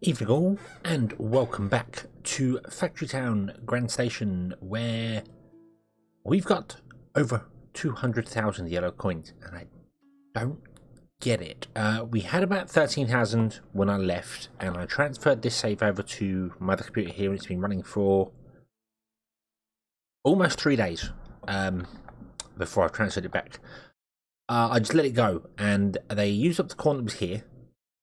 Evening all, and welcome back to Factory Town Grand Station, where we've got over 200,000 yellow coins, and I don't get it. We had about 13,000 when I left, and I transferred this save over to my other computer here, and it's been running for almost 3 days before I transferred it back. I just let it go, and they used up the corn that was here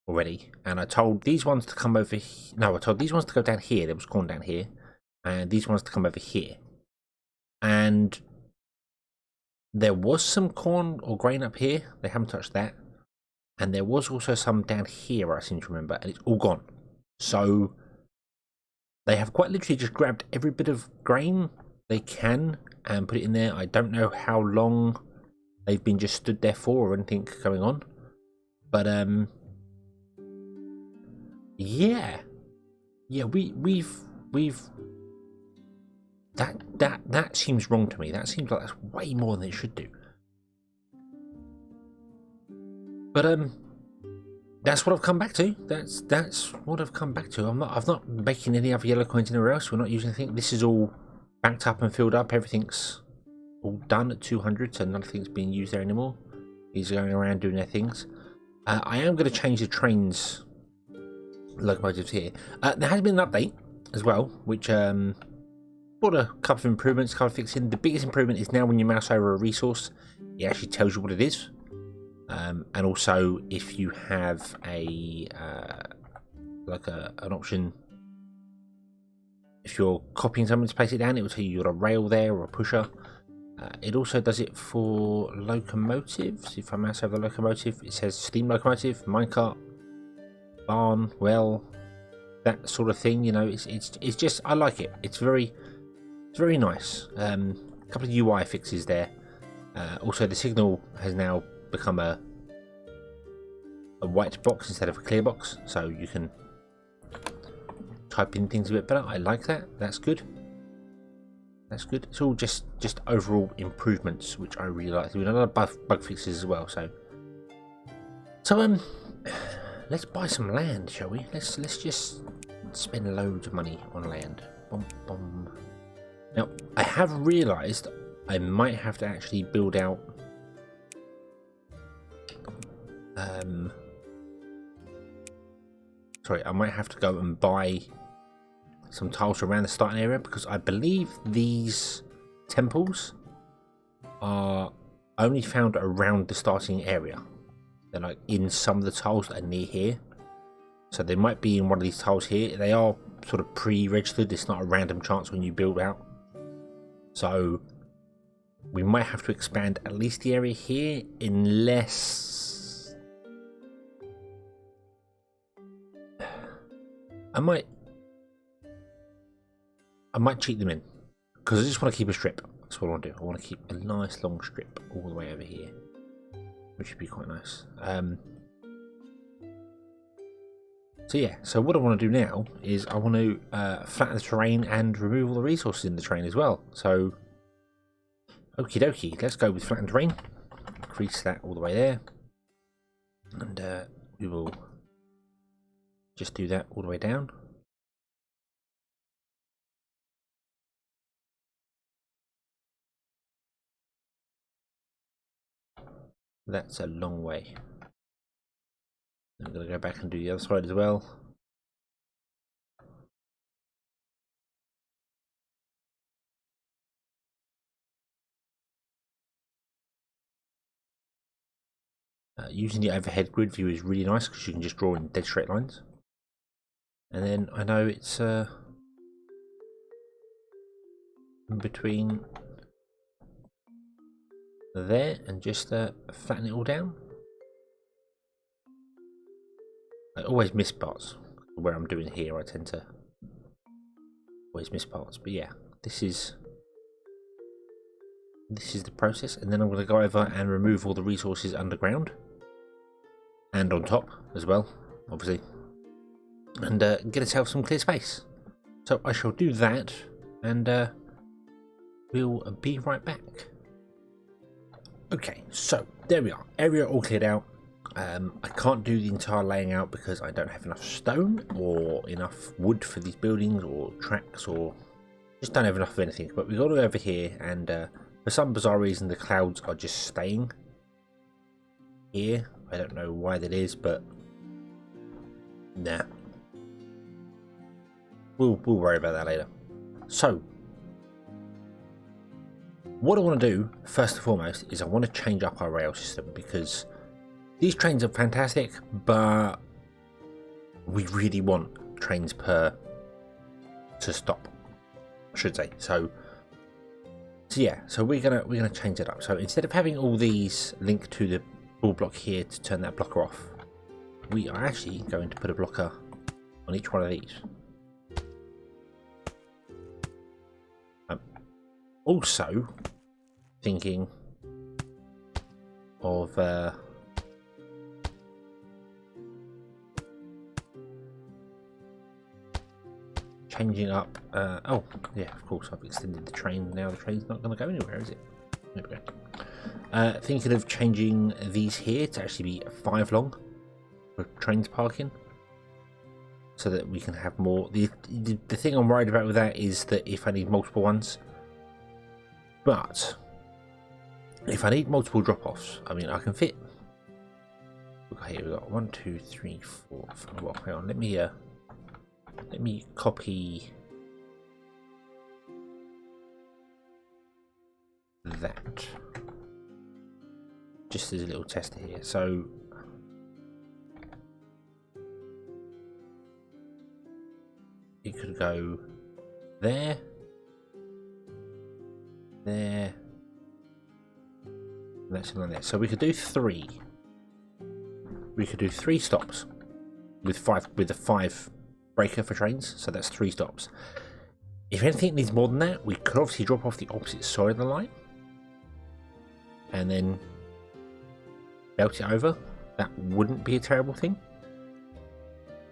already, and I told these ones to come over I told these ones to go down here. There was corn down here, and these ones to come over here, and there was some corn or grain up here. They haven't touched that, and there was also some down here, I seem to remember, and it's all gone. So they have quite literally just grabbed every bit of grain they can and put it in there. I don't know how long they've been just stood there for or anything going on, but yeah, we've that seems wrong to me. That seems like that's way more than it should do. But that's what I've come back to. That's what I've come back to. I've not making any other yellow coins anywhere else. We're not using anything. This is all banked up and filled up. Everything's all done at 200, so nothing's being used there anymore. These are going around doing their things. I am going to change the trains locomotives here. There has been an update as well, which brought a couple of improvements, couple of fixing. The biggest improvement is now when you mouse over a resource, it actually tells you what it is, and also if you have a an option, if you're copying something to place it down, it will tell you you've got a rail there or a pusher. It also does it for locomotives. If I mouse over the locomotive, it says steam locomotive, minecart, barn, well, that sort of thing. You know, it's just, I like it. It's very nice. A couple of UI fixes there. Also, the signal has now become a white box instead of a clear box, so you can type in things a bit better. I like that. That's good. That's good. It's all just overall improvements, which I really like. There's been a lot of bug fixes as well. So let's buy some land, shall we? Let's just spend loads of money on land. Bom, bom. Now, I have realised I might have to actually build out I might have to go and buy some tiles around the starting area, because I believe these temples are only found around the starting area. They're like in some of the tiles that are near here, so they might be in one of these tiles here. They are sort of pre-registered. It's not a random chance when you build out, so we might have to expand at least the area here, unless I might cheat them in, because I just want to keep a strip. That's what I want to do. I want to keep a nice long strip all the way over here, which would be quite nice. So yeah, so what I want to do now is I want to flatten the terrain and remove all the resources in the terrain as well. So okie dokie, let's go with flatten terrain. Increase that all the way there, and we will just do that all the way down. That's a long way. I'm going to go back and do the other side as well. Using the overhead grid view is really nice, because you can just draw in dead straight lines. And then I know it's in between there, and just flatten it all down. I always miss parts where I'm doing here. I tend to always miss parts, but yeah, this is the process. And then I'm going to go over and remove all the resources underground and on top as well, obviously, and get ourselves some clear space. So I shall do that, and we'll be right back. Okay, so there we are. Area all cleared out. I can't do the entire laying out because I don't have enough stone or enough wood for these buildings or tracks, or just don't have enough of anything. But we've got to go over here, and for some bizarre reason the clouds are just staying here. I don't know why that is, but nah, we'll worry about that later. So what I want to do first and foremost is I want to change up our rail system, because these trains are fantastic, but we really want trains to stop, I should say. So yeah, so we're gonna change it up. So instead of having all these linked to the ball block here to turn that blocker off, we are actually going to put a blocker on each one of these. Also thinking of changing up. Oh yeah, of course I've extended the train. Now the train's not going to go anywhere, is it? There we go. Thinking of changing these here to actually be 5 long for trains parking, so that we can have more. The thing I'm worried about with that is that if I need multiple ones, but if I need multiple drop-offs, I mean I can fit. Okay, we've got 1, 2, 3, 4, 5. Well, hang on, let me copy that, just as a little tester here. So it could go there, there, and that's on there. So we could do 3. We could do 3 stops with 5, with a 5 breaker for trains. So that's 3 stops. If anything needs more than that, we could obviously drop off the opposite side of the line and then belt it over. That wouldn't be a terrible thing.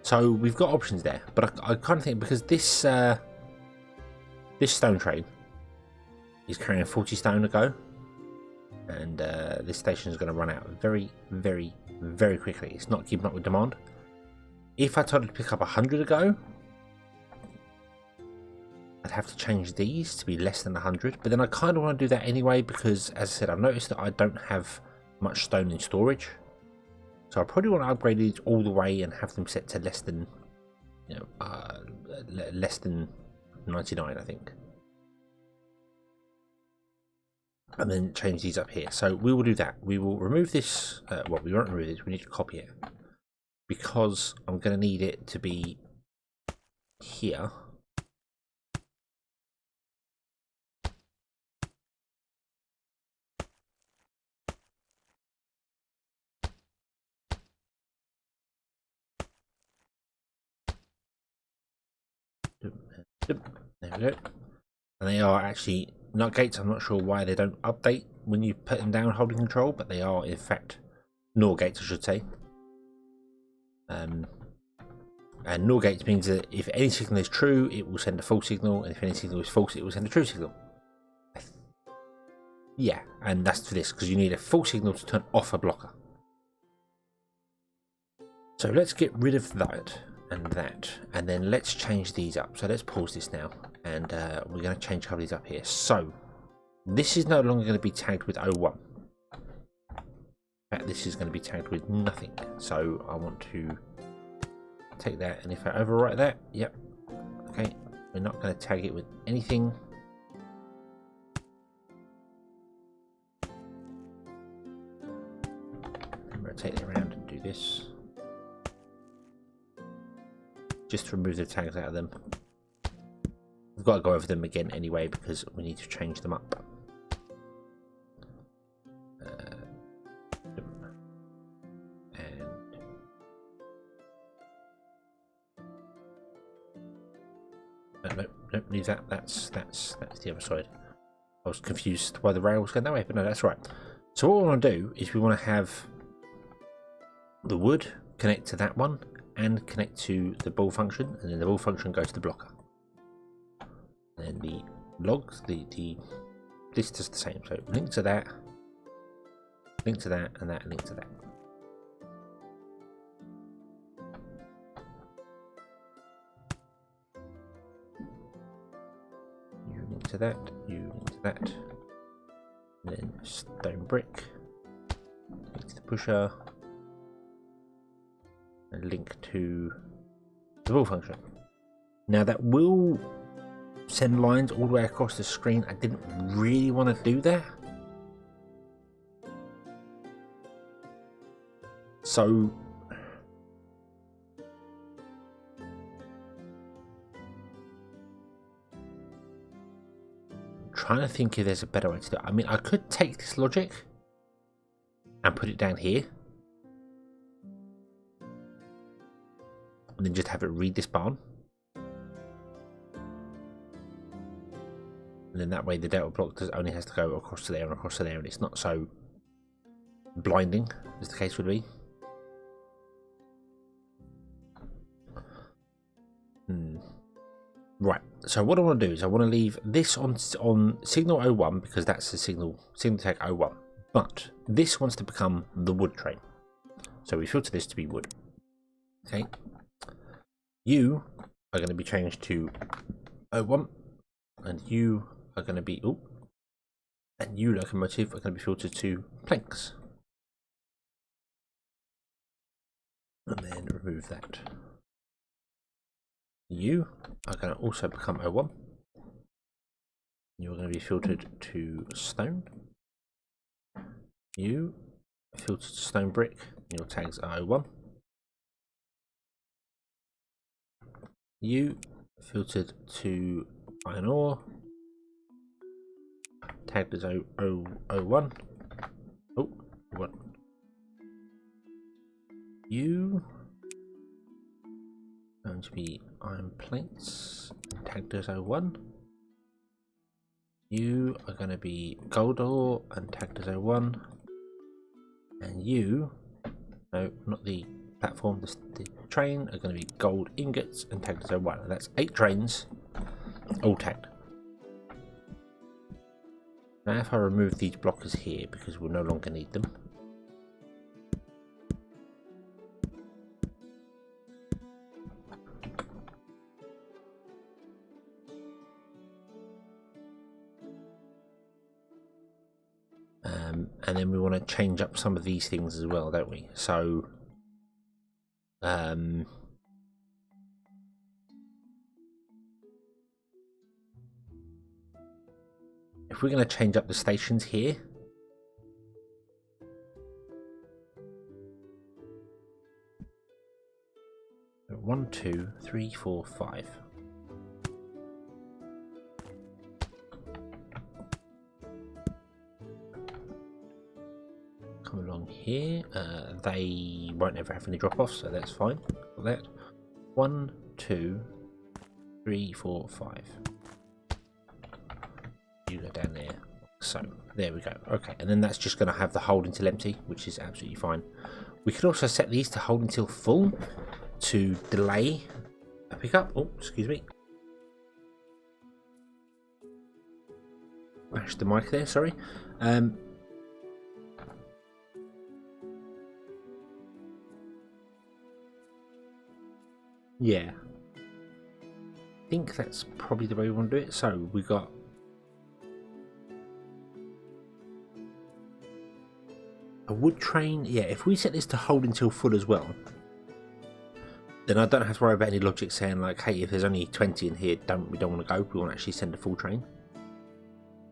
So we've got options there, but I kind of think, because this stone train is carrying 40 stone to go, and this station is going to run out very, very, very quickly. It's not keeping up with demand. If I tried to pick up 100 to go, I'd have to change these to be less than 100, but then I kind of want to do that anyway, because as I said, I've noticed that I don't have much stone in storage. So I probably want to upgrade these all the way and have them set to less than, you know, less than 99, I think. And then change these up here. So we will do that. We will remove this. Well, we won't remove this. We need to copy it, because I'm going to need it to be here. There we go. And they are actually nut gates. I'm not sure why they don't update when you put them down holding control, but they are in fact NOR gates, I should say. And NOR gates means that if any signal is true, it will send a false signal, and if any signal is false, it will send a true signal. Yeah, and that's for this, because you need a full signal to turn off a blocker. So let's get rid of that and that, and then let's change these up. So let's pause this now, and we're going to change a couple of these up here. So this is no longer going to be tagged with 01. In fact, this is going to be tagged with nothing. So I want to take that, and if I overwrite that, yep, okay, we're not going to tag it with anything. And rotate it around and do this. Just to remove the tags out of them. We've got to go over them again anyway, because we need to change them up. No, leave that. That's the other side. I was confused why the rail was going that way, but no, that's right. So what we want to do is we want to have the wood connect to that one and connect to the ball function, and then the ball function goes to the blocker. And then the logs, the list is the same. So link to that, and that, link to that. that, you into that. And then stone brick into the pusher. And link to the wall function. Now that will send lines all the way across the screen. I didn't really want to do that. So I'm trying to think if there's a better way to do it. I mean, I could take this logic and put it down here. And then just have it read this barn. And then that way the delta block only has to go across to there and across to there, and it's not so blinding as the case would be. Right, so what I want to do is I want to leave this on signal 01 because that's the signal tag 01. But this wants to become the wood train. So we filter this to be wood. Okay. You are going to be changed to 01, and you are going to be and you locomotive are going to be filtered to planks. And then remove that. You are going to also become 01. You're going to be filtered to stone. You filtered to stone brick. Your tags are 01. You filtered to iron ore. Tagged as 01. Oh, what? You going to be iron plates, tagged as 01. You are going to be gold ore and tagged as 01. And you, no, not the platform, the train, are going to be gold ingots and tagged as 01. And that's 8 trains, all tagged. Now if I remove these blockers here, because we'll no longer need them. And then we want to change up some of these things as well, don't we? So if we're going to change up the stations here, so 1, 2, 3, 4, 5. Come along here. They won't ever have any drop-offs, so that's fine. Got that. 1, 2, 3, 4, 5. You go down there. So there we go. Okay, and then that's just going to have the hold until empty, which is absolutely fine. We could also set these to hold until full to delay a pickup. Oh, excuse me. Mashed the mic there. Sorry. Yeah, I think that's probably the way we want to do it. So we got a wood train. Yeah, if we set this to hold until full as well, then I don't have to worry about any logic saying like, hey, if there's only 20 in here, we don't want to go. We want to actually send a full train.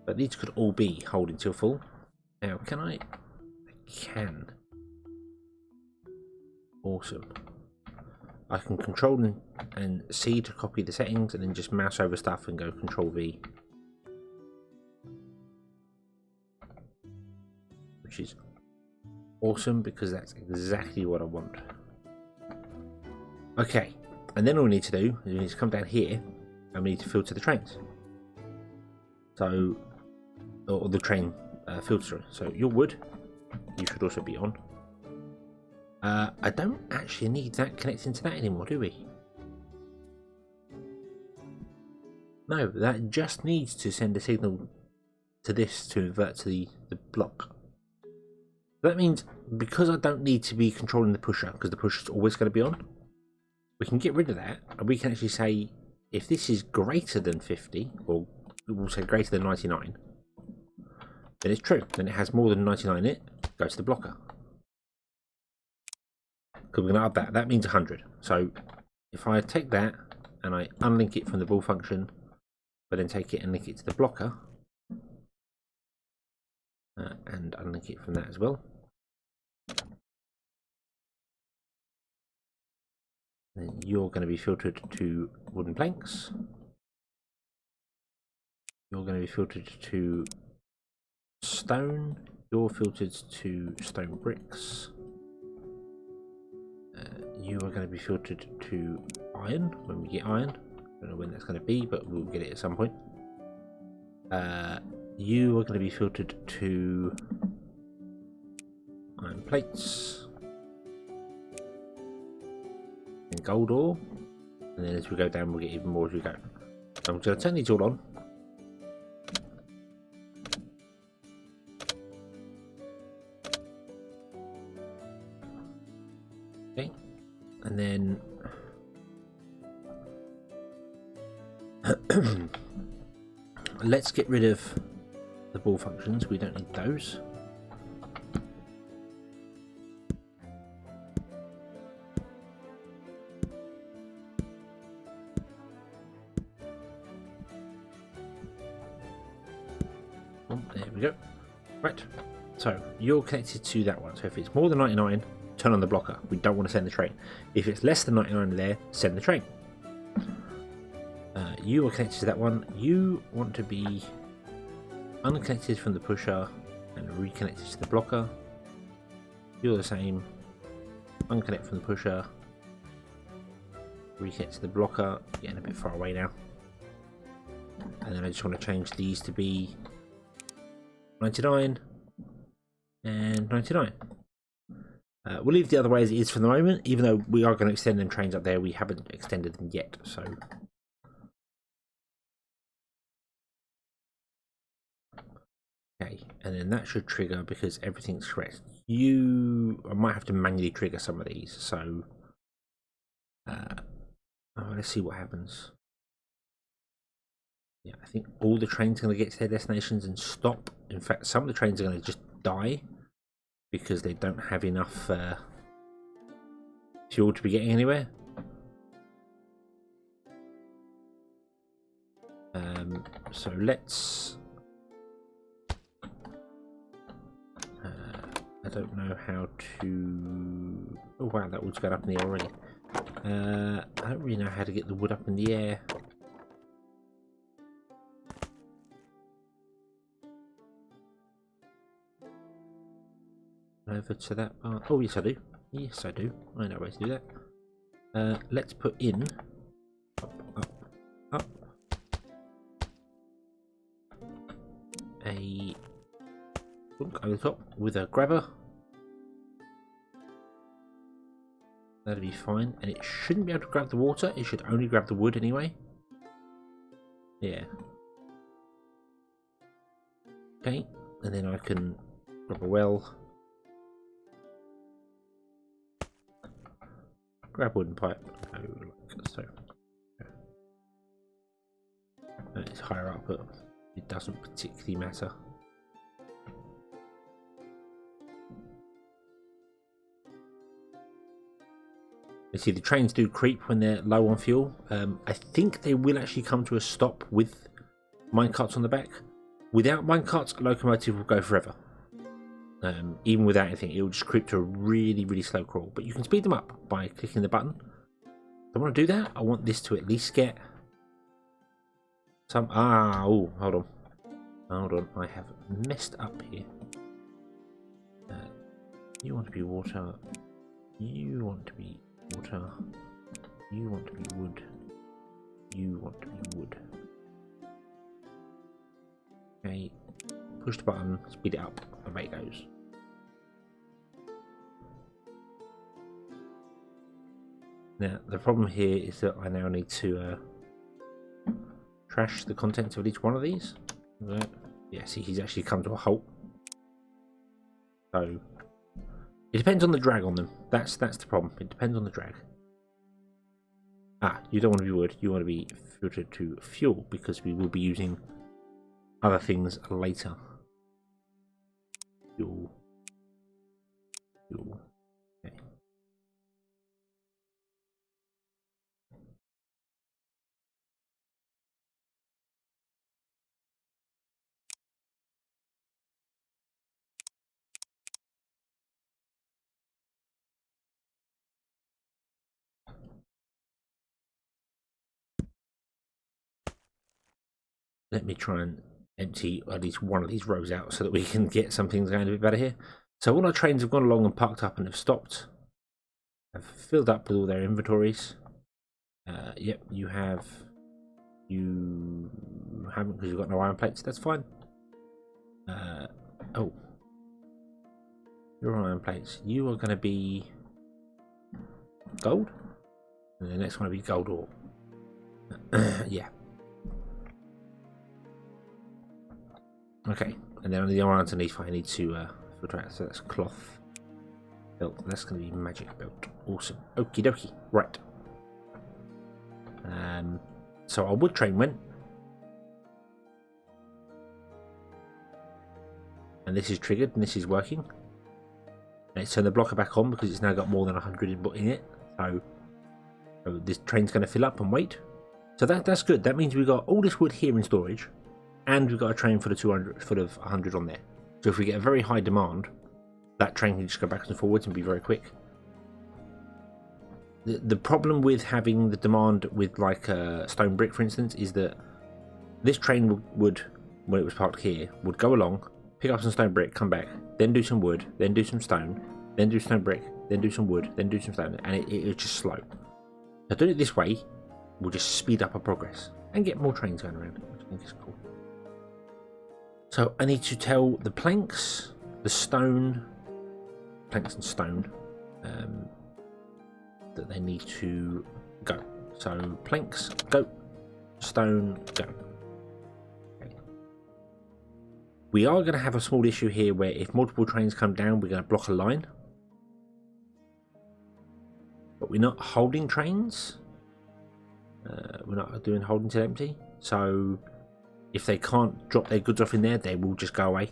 But these could all be hold until full. Now, can I can. Awesome. I can control and C to copy the settings, and then just mouse over stuff and go Control V, which is awesome because that's exactly what I want. Okay, and then all we need to do is we need to come down here and we need to filter the trains. So, or the train filter. So your wood, you should also be on. I don't actually need that connecting to that anymore, do we? No, that just needs to send a signal to this to invert to the block. That means because I don't need to be controlling the pusher, because the pusher is always going to be on, we can get rid of that, and we can actually say if this is greater than 50, or will say greater than 99, then it's true. Then it has more than 99 in it. Go to the blocker. Because we're going to add that. That means 100. So if I take that and I unlink it from the ball function, but then take it and link it to the blocker, and unlink it from that as well, then you're going to be filtered to wooden planks. You're going to be filtered to stone. You're filtered to stone bricks. You are going to be filtered to iron when we get iron. I don't know when that's going to be, but we'll get it at some point. You are going to be filtered to iron plates and gold ore, and then as we go down we'll get even more as we go. So I'm going to turn these all on. Okay, and then let's get rid of the ball functions. We don't need those. Oh, there we go. Right, so you're connected to that one. So if it's more than 99, turn on the blocker. We don't want to send the train. If it's less than 99 there, send the train. You are connected to that one. You want to be unconnected from the pusher and reconnected to the blocker. You're the same. Unconnect from the pusher, reconnect to the blocker. Getting a bit far away now. And then I just want to change these to be 99 and 99. We'll leave the other way as it is for the moment, even though we are going to extend them trains up there. We haven't extended them yet, so. Okay, and then that should trigger because everything's correct. I might have to manually trigger some of these, so let's see what happens. Yeah, I think all the trains are going to get to their destinations and stop. In fact, some of the trains are going to just die because they don't have enough fuel to be getting anywhere. So let's. I don't know how to. Oh wow, that wood's got up in the air already. I don't really know how to get the wood up in the air. Over to that part. Oh yes I do. Yes I do. I know ways to do that. Let's put in up a hook over the top with a grabber. That'll be fine, and it shouldn't be able to grab the water. It should only grab the wood anyway. Yeah. Okay, and then I can grab a well. Grab wooden pipe, like so. And it's higher up, but it doesn't particularly matter. You see, the trains do creep when they're low on fuel. I think they will actually come to a stop with minecarts on the back. Without minecarts, a locomotive will go forever. Even without anything, it will just creep to a really, really slow crawl. But you can speed them up by clicking the button. I want to do that. I want this to at least get some. Oh, hold on. Hold on. I have messed up here. You want to be water. You want to be water. You want to be wood. You want to be wood. Okay. Push the button, speed it up, away it goes. Now, the problem here is that I now need to trash the contents of each one of these. Yeah, see, he's actually come to a halt. So, it depends on the drag on them. That's the problem. It depends on the drag. You don't want to be wood, you want to be filtered to fuel, because we will be using other things later. Fuel. Fuel. Okay. Let me try and empty at least one of these rows out so that we can get some things going a bit better here. So all our trains have gone along and parked up and have stopped. Have filled up with all their inventories. Yep, you have. You haven't because you've got no iron plates. That's fine. Oh, your iron plates. You are going to be gold, and the next one will be gold ore. Yeah. Okay, and then on the iron underneath, I need to filter out. So that's cloth belt. That's going to be magic belt. Awesome. Okie dokie. Right. So our wood train went, and this is triggered, and this is working. Let's turn the blocker back on because it's now got more than 100 input in it. So this train's going to fill up and wait. So that's good. That means we've got all this wood here in storage, and we've got a train full of 200, full of 100 on there. So if we get a very high demand, that train can just go backwards and forwards and be very quick. The problem with having the demand with like stone brick, for instance, is that this train would, when it was parked here, would go along, pick up some stone brick, come back, then do some wood, then do some stone, then do stone brick, then do some wood, then do some stone, and it was just slow. So doing it this way will just speed up our progress and get more trains going around, which I think is cool. So I need to tell the planks, the stone, planks and stone, that they need to go. So planks, go. Stone, go. Okay. We are going to have a small issue here where if multiple trains come down, we're going to block a line. But we're not holding trains. We're not doing holding till empty. So if they can't drop their goods off in there, they will just go away.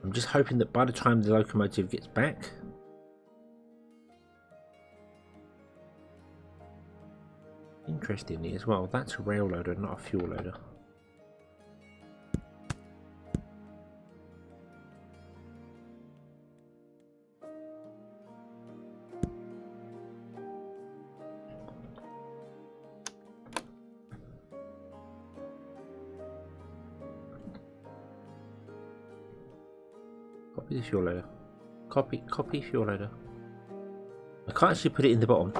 I'm just hoping that by the time the locomotive gets back, interestingly as well, that's a rail loader, not a fuel loader. Copy the fuel loader. Copy fuel loader. I can't actually put it in the bottom.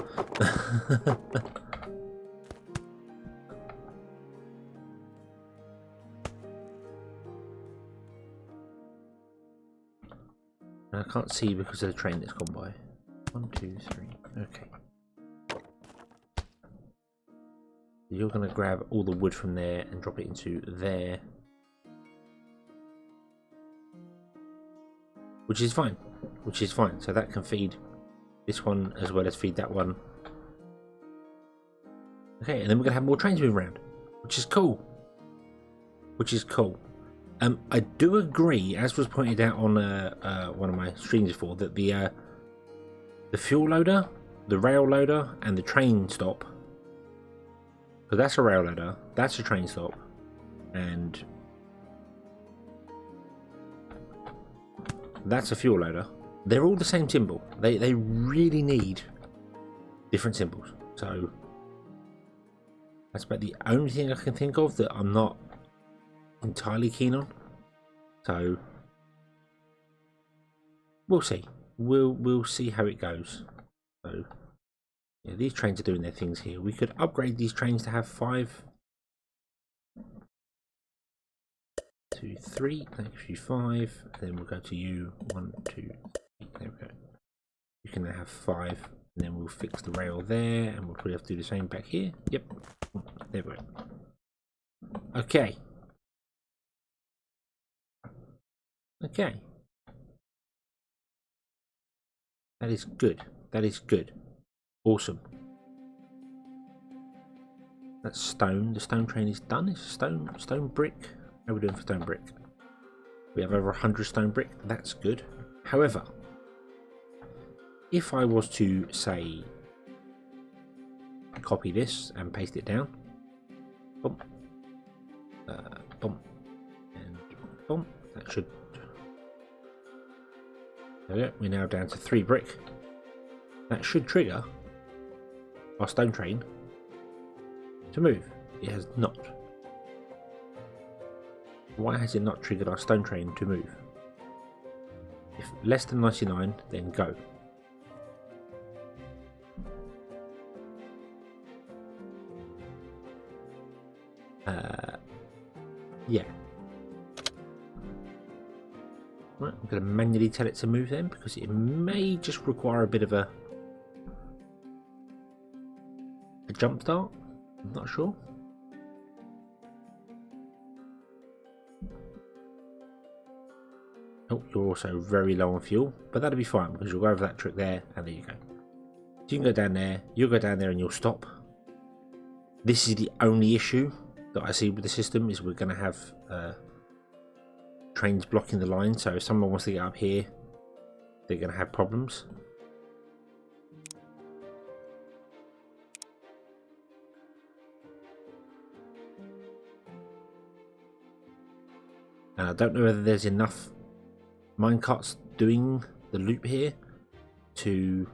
I can't see because of the train that's gone by. 1, 2, 3. Okay. You're going to grab all the wood from there and drop it into there. Which is fine. Which is fine. So that can feed this one as well as feed that one. Okay, and then we're going to have more trains moving around. Which is cool. Which is cool. I do agree, as was pointed out on one of my streams before, that the fuel loader, the rail loader, and the train stop. So that's a rail loader, that's a train stop, and that's a fuel loader. They're all the same symbol. They really need different symbols. So that's about the only thing I can think of that I'm not entirely keen on. So we'll see. We'll see how it goes. So yeah, these trains are doing their things here. We could upgrade these trains to have 5, 2, 3. That gives you 5. And then we'll go to you. 1, 2, 3. There we go. You can now have 5. And then we'll fix the rail there. And we'll probably have to do the same back here. Yep. There we go. Okay. Okay. That is good. That is good. Awesome. That's stone. The stone train is done. It's stone brick. How are we doing for stone brick? We have over 100 stone brick. That's good. However, if I was to say copy this and paste it down, boom, boom, and boom, that should. There we go. We're now down to 3 brick. That should trigger our stone train to move. It has not. Why has it not triggered our stone train to move? If less than 99, then go. Yeah. Right, I'm going to manually tell it to move then, because it may just require a bit of a jump start. I'm not sure. Oh, you're also very low on fuel, but that'll be fine because you'll go over that trick there, and there you go. So you can go down there, you'll go down there and you'll stop. This is the only issue that I see with the system, is we're going to have trains blocking the line, so if someone wants to get up here, they're going to have problems. And I don't know whether there's enough minecarts doing the loop here to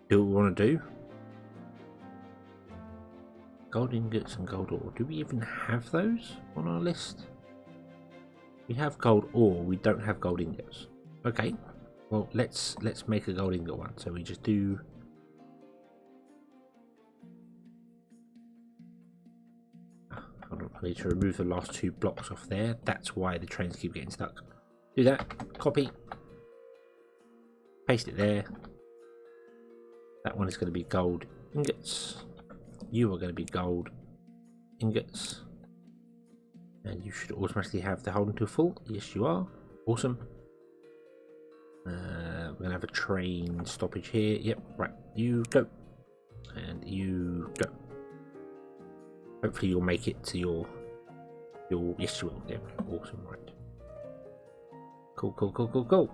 do what we want to do. Gold ingots and gold ore. Do we even have those on our list? We have gold ore, we don't have gold ingots. Okay, well let's make a gold ingot one. So we just do hold on, I need to remove the last 2 blocks off there. That's why the trains keep getting stuck. Do that, copy, paste it there. That one is going to be gold ingots. You are going to be gold ingots. And you should automatically have the holding tool full. Yes, you are. Awesome. We're going to have a train stoppage here. Yep, right. You go. And you go. Hopefully you'll make it to your yes, you will. Yeah, awesome, right. Cool, cool, cool, cool, cool.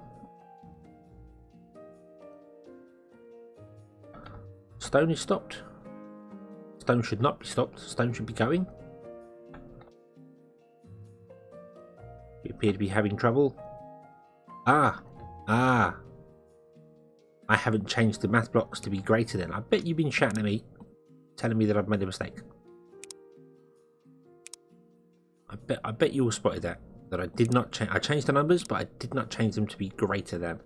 Stone is stopped. Stone should not be stopped. Stone should be going. You appear to be having trouble. I haven't changed the math blocks to be greater than. I bet you've been shouting at me, telling me that I've made a mistake. I bet you all spotted that I did not change. I changed the numbers, but I did not change them to be greater than.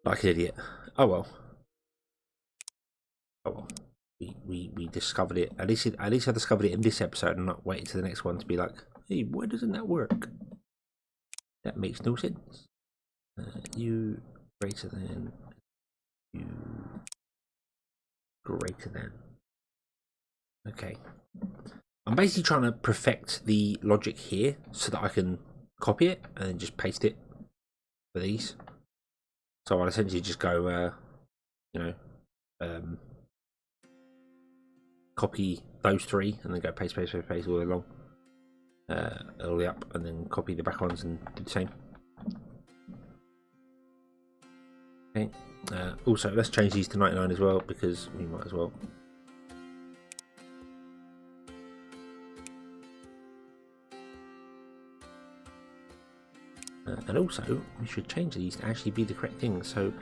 Like an idiot. Oh well. Oh well. We discovered it. At least I discovered it in this episode and not waited to the next one to be like, hey, why doesn't that work? That makes no sense. You greater than. You greater than. Okay. I'm basically trying to perfect the logic here so that I can copy it and then just paste it for these. So I'll essentially just go, copy those 3 and then go paste, paste, paste, paste all the way along, all the way up, and then copy the back ones and do the same. Okay. Also, let's change these to 99 as well because we might as well. And also, we should change these to actually be the correct thing. So,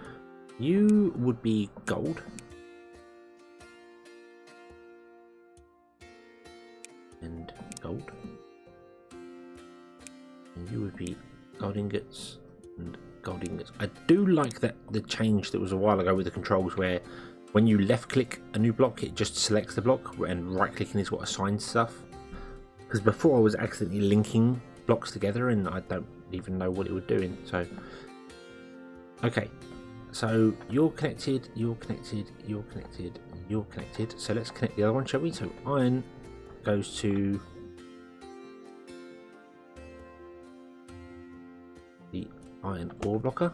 you would be gold. And gold. And you would be gold ingots and gold ingots. I do like that the change that was a while ago with the controls where when you left click a new block, it just selects the block and right clicking is what assigns stuff. Because before I was accidentally linking blocks together and I don't even know what it was doing. So okay, so you're connected, you're connected, you're connected, you're connected. So let's connect the other one, shall we? So iron goes to the iron ore blocker.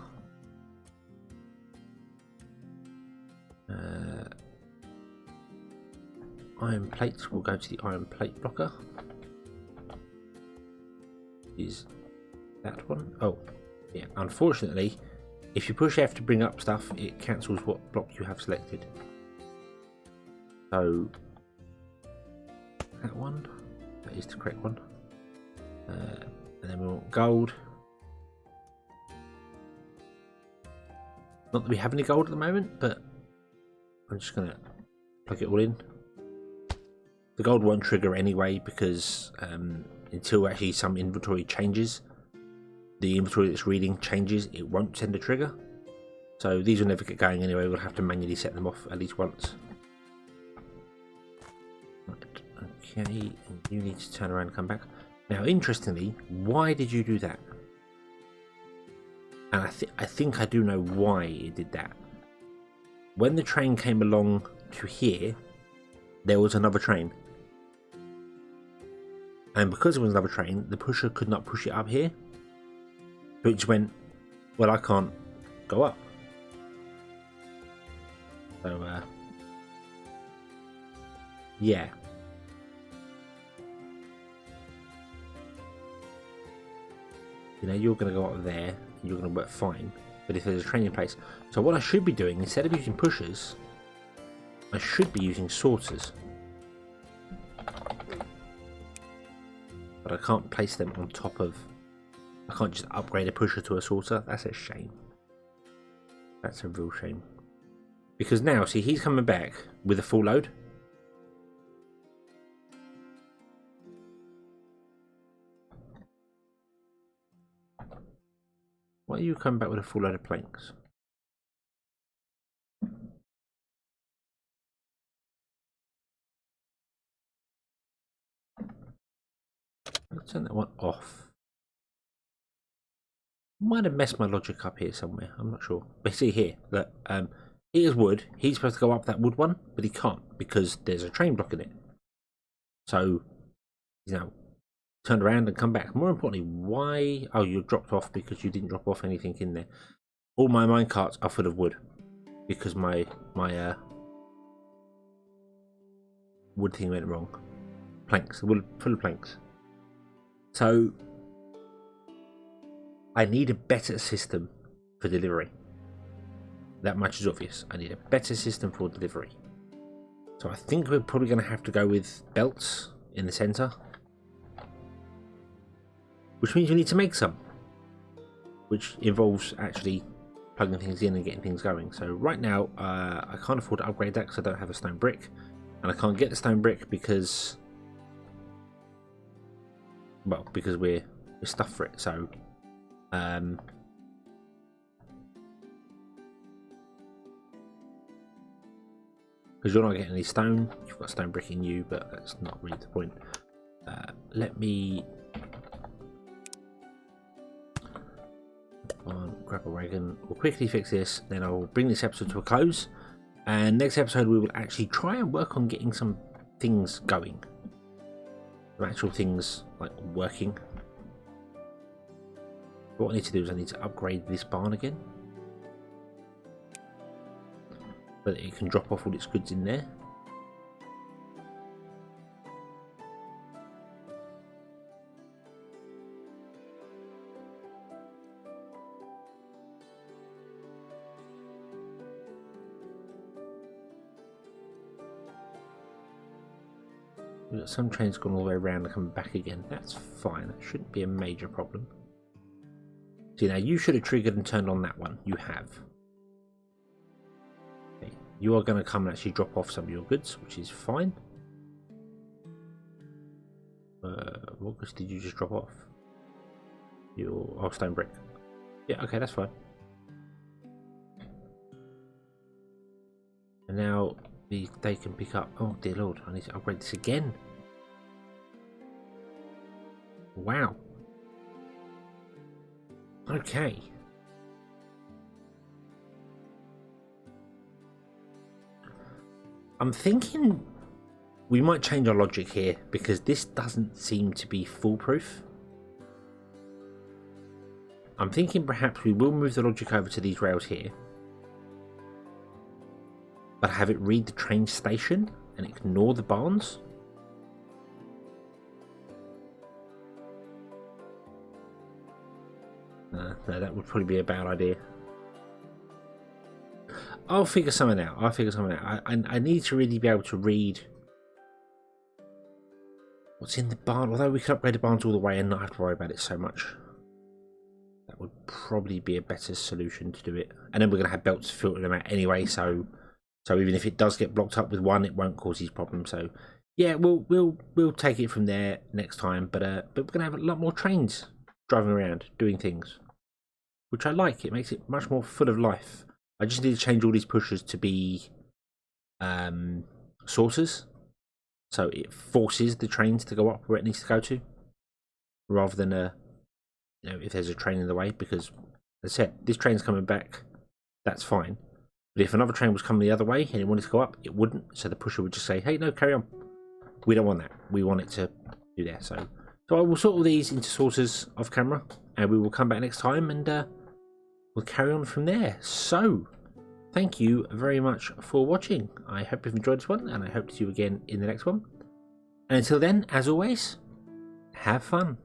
iron plates. We'll go to the iron plate blocker. Is that one? Oh, yeah. Unfortunately, if you push F to bring up stuff, it cancels what block you have selected. So that one, that is the correct one. And then we want gold. Not that we have any gold at the moment, but I'm just going to plug it all in. The gold won't trigger anyway because until actually some inventory changes, the inventory that's reading changes, it won't send a trigger. So these will never get going anyway. We'll have to manually set them off at least once. Right, okay, and you need to turn around and come back. Now, interestingly, why did you do that? And I think I do know why it did that. When the train came along to here, there was another train. And because there was another train, the pusher could not push it up here. Which went, well, I can't go up. So, yeah. You know, you're going to go up there, and you're going to work fine. But if there's a train in place... So what I should be doing, instead of using pushers, I should be using sorters. But I can't place them on top of... I can't just upgrade a pusher to a sorter. That's a shame. That's a real shame. Because now, see, he's coming back with a full load. Why are you coming back with a full load of planks? Let's turn that one off. Might have messed my logic up here somewhere. I'm not sure. But see here that it is wood. He's supposed to go up that wood one, but he can't because there's a train blocking it. So, you know, turn around and come back. More importantly, why? Oh, you dropped off because you didn't drop off anything in there. All my minecarts are full of wood because my wood thing went wrong. Planks, wood full of planks. So I need a better system for delivery. That much is obvious. I need a better system for delivery. So I think we're probably going to have to go with belts in the center. Which means we need to make some. Which involves actually plugging things in and getting things going. So right now, I can't afford to upgrade that because I don't have a stone brick. And I can't get the stone brick because... well, because we're stuffed for it. So... because you're not getting any stone, you've got stone brick in you, but that's not really the point. Let me grab a wagon. We'll quickly fix this, then I'll bring this episode to a close. And next episode, we will actually try and work on getting some things going, some actual things like working. What I need to do is I need to upgrade this barn again, so that it can drop off all its goods in there. We've got some trains going all the way around and coming back again. That's fine, that shouldn't be a major problem. See, now you should have triggered and turned on that one. You have. Okay. You are going to come and actually drop off some of your goods, which is fine. What goods did you just drop off? Your stone brick. Yeah, okay, that's fine. And now they can pick up... oh dear lord, I need to upgrade this again. Wow. Okay. I'm thinking we might change our logic here because this doesn't seem to be foolproof. I'm thinking perhaps we will move the logic over to these rails here, but have it read the train station and ignore the barns? No, that would probably be a bad idea. I'll figure something out. I need to really be able to read what's in the barn. Although we could upgrade the barns all the way and not have to worry about it so much. That would probably be a better solution to do it. And then we're going to have belts to filter them out anyway. So even if it does get blocked up with one, it won't cause these problems. So yeah, we'll take it from there next time. But we're going to have a lot more trains driving around doing things, which I like. It makes it much more full of life. I just need to change all these pushers to be sorters, so it forces the trains to go up where it needs to go to, rather than if there's a train in the way. Because as I said, this train's coming back, that's fine. But if another train was coming the other way and it wanted to go up, it wouldn't. So the pusher would just say, "Hey, no, carry on. We don't want that. We want it to do there." So I will sort all these into sorters off camera, and we will come back next time and we'll carry on from there. So, thank you very much for watching. I hope you've enjoyed this one, and I hope to see you again in the next one. And until then, as always, have fun.